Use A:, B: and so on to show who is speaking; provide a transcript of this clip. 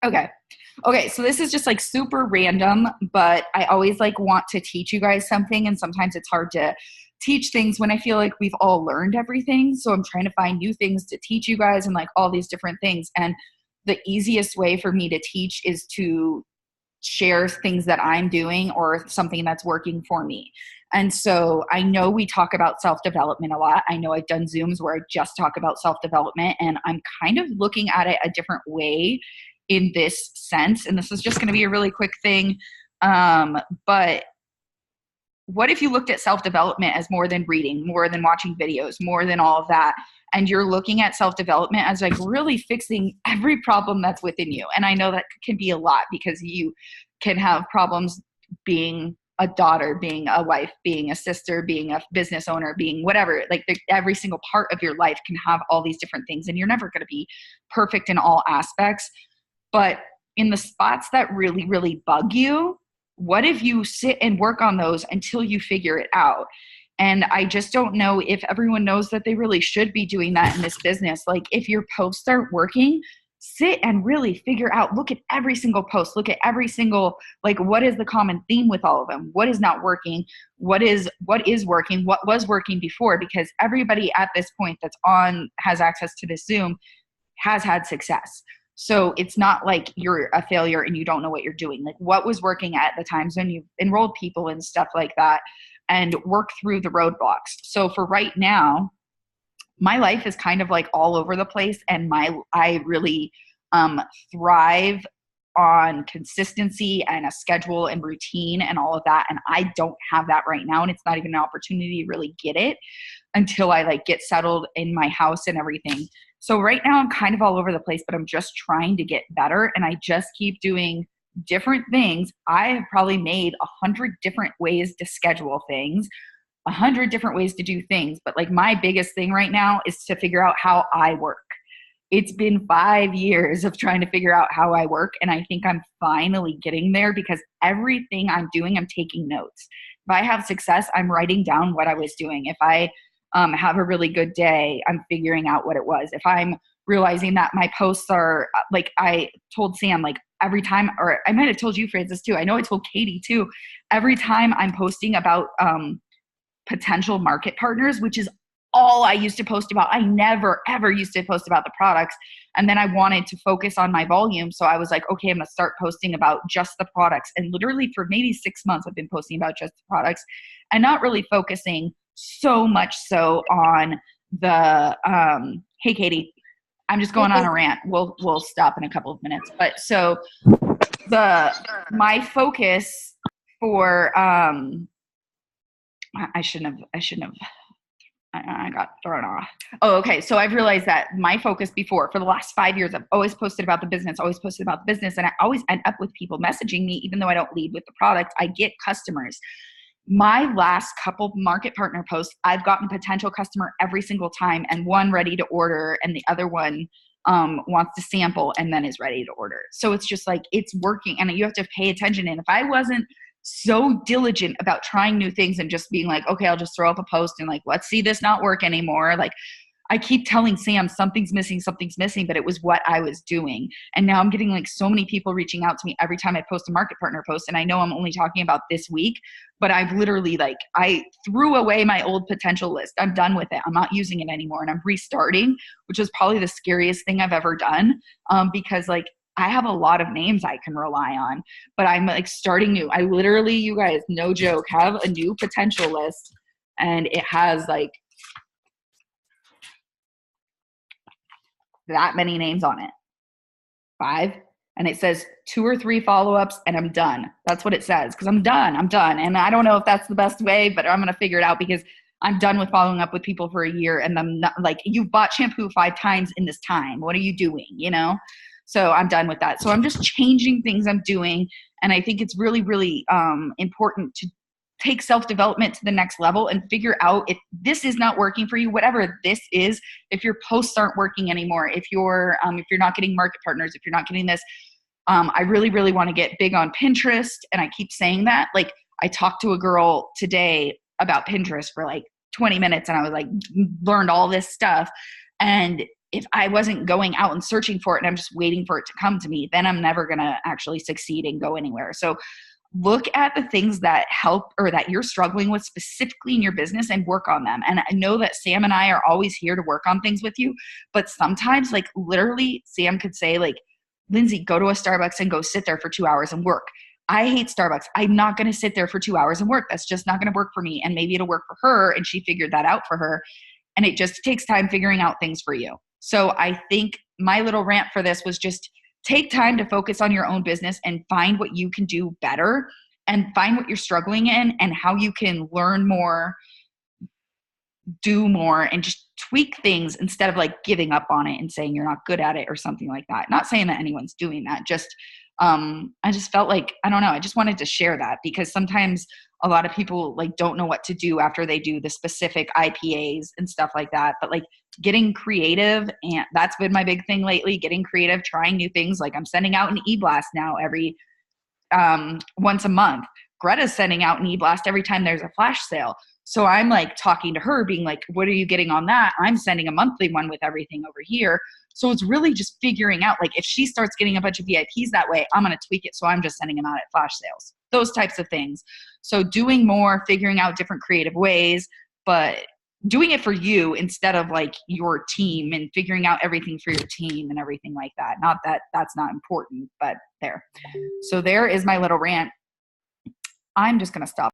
A: Okay. Okay, so this is just like super random, but I always like want to teach you guys something, and sometimes it's hard to teach things when I feel like we've all learned everything. So I'm trying to find new things to teach you guys and like all these different things. And the easiest way for me to teach is to share things that I'm doing or something that's working for me. And so I know we talk about self development a lot. I know I've done Zooms where I just talk about self development, and I'm kind of looking at it a different way in this sense. And this is just going to be a really quick thing. But what if you looked at self development as more than reading, more than watching videos, more than all of that? And you're looking at self development as like really fixing every problem that's within you. And I know that can be a lot because you can have problems being a daughter, being a wife, being a sister, being a business owner, being whatever. Like every single part of your life can have all these different things, and you're never going to be perfect in all aspects. But in the spots that really, really bug you, what if you sit and work on those until you figure it out? And I just don't know if everyone knows that they really should be doing that in this business. Like if your posts aren't working, sit and really figure out, look at every single post, look at every single, like what is the common theme with all of them? What is not working? What is working? What was working before? Because everybody at this point that's on, has access to this Zoom, has had success. So it's not like you're a failure and you don't know what you're doing. Like what was working at the times when you enrolled people and stuff like that, and work through the roadblocks. So for right now, my life is kind of like all over the place, and I really thrive on consistency and a schedule and routine and all of that. And I don't have that right now. And it's not even an opportunity to really get it until I like get settled in my house and everything. So right now I'm kind of all over the place, but I'm just trying to get better. And I just keep doing different things. I have probably made 100 different ways to schedule things, 100 different ways to do things. But like my biggest thing right now is to figure out how I work. It's been 5 years of trying to figure out how I work. And I think I'm finally getting there because everything I'm doing, I'm taking notes. If I have success, I'm writing down what I was doing. If I have a really good day, I'm figuring out what it was. If I'm realizing that my posts are like, I told Sam, like every time, or I might have told you, Francis, too. I know I told Katie too. Every time I'm posting about potential market partners, which is all I used to post about. I never, ever used to post about the products. And then I wanted to focus on my volume. So I was like, okay, I'm going to start posting about just the products. And literally for maybe 6 months, I've been posting about just the products and not really focusing so much so on the, hey, Katie, I'm just going on a rant. We'll stop in a couple of minutes. But so my focus for, I shouldn't have, I got thrown off. Oh, okay. So I've realized that my focus before, for the last 5 years, I've always posted about the business, and I always end up with people messaging me, even though I don't lead with the product. I get customers. My last couple market partner posts, I've gotten a potential customer every single time, and one ready to order, and the other one wants to sample and then is ready to order. So it's just like, it's working, and you have to pay attention. And if I wasn't so diligent about trying new things and just being like, okay, I'll just throw up a post and like, let's see this not work anymore. Like I keep telling Sam something's missing, but it was what I was doing. And now I'm getting like so many people reaching out to me every time I post a market partner post. And I know I'm only talking about this week, but I've literally like, I threw away my old potential list. I'm done with it. I'm not using it anymore. And I'm restarting, which is probably the scariest thing I've ever done. Because like, I have a lot of names I can rely on, but I'm like starting new. I literally, you guys, no joke, have a new potential list, and it has like that many names on it. 5. And it says 2 or 3 follow-ups and I'm done. That's what it says, because I'm done. And I don't know if that's the best way, but I'm going to figure it out because I'm done with following up with people for a year. And I'm not like, you've bought shampoo 5 times in this time. What are you doing? You know? So I'm done with that. So I'm just changing things I'm doing. And I think it's really, really important to take self-development to the next level and figure out if this is not working for you, whatever this is, if your posts aren't working anymore, if you're not getting market partners, if you're not getting this, I really, really want to get big on Pinterest. And I keep saying that. Like I talked to a girl today about Pinterest for like 20 minutes and I was like, learned all this stuff. And if I wasn't going out and searching for it and I'm just waiting for it to come to me, then I'm never going to actually succeed and go anywhere. So look at the things that help or that you're struggling with specifically in your business and work on them. And I know that Sam and I are always here to work on things with you, but sometimes like literally Sam could say like, Lindsay, go to a Starbucks and go sit there for 2 hours and work. I hate Starbucks. I'm not going to sit there for 2 hours and work. That's just not going to work for me. And maybe it'll work for her. And she figured that out for her. And it just takes time figuring out things for you. So I think my little rant for this was just take time to focus on your own business and find what you can do better and find what you're struggling in and how you can learn more, do more, and just tweak things instead of like giving up on it and saying you're not good at it or something like that. Not saying that anyone's doing that. Just, I just felt like, I don't know. I just wanted to share that because sometimes a lot of people like don't know what to do after they do the specific IPAs and stuff like that. But like getting creative, and that's been my big thing lately, getting creative, trying new things. Like I'm sending out an e-blast now every once a month. Greta's sending out an e-blast every time there's a flash sale. So I'm like talking to her being like, what are you getting on that? I'm sending a monthly one with everything over here. So it's really just figuring out, like if she starts getting a bunch of VIPs that way, I'm going to tweak it. So I'm just sending them out at flash sales, those types of things. So doing more, figuring out different creative ways, but doing it for you instead of like your team and figuring out everything for your team and everything like that. Not that that's not important, but there. So there is my little rant. I'm just going to stop.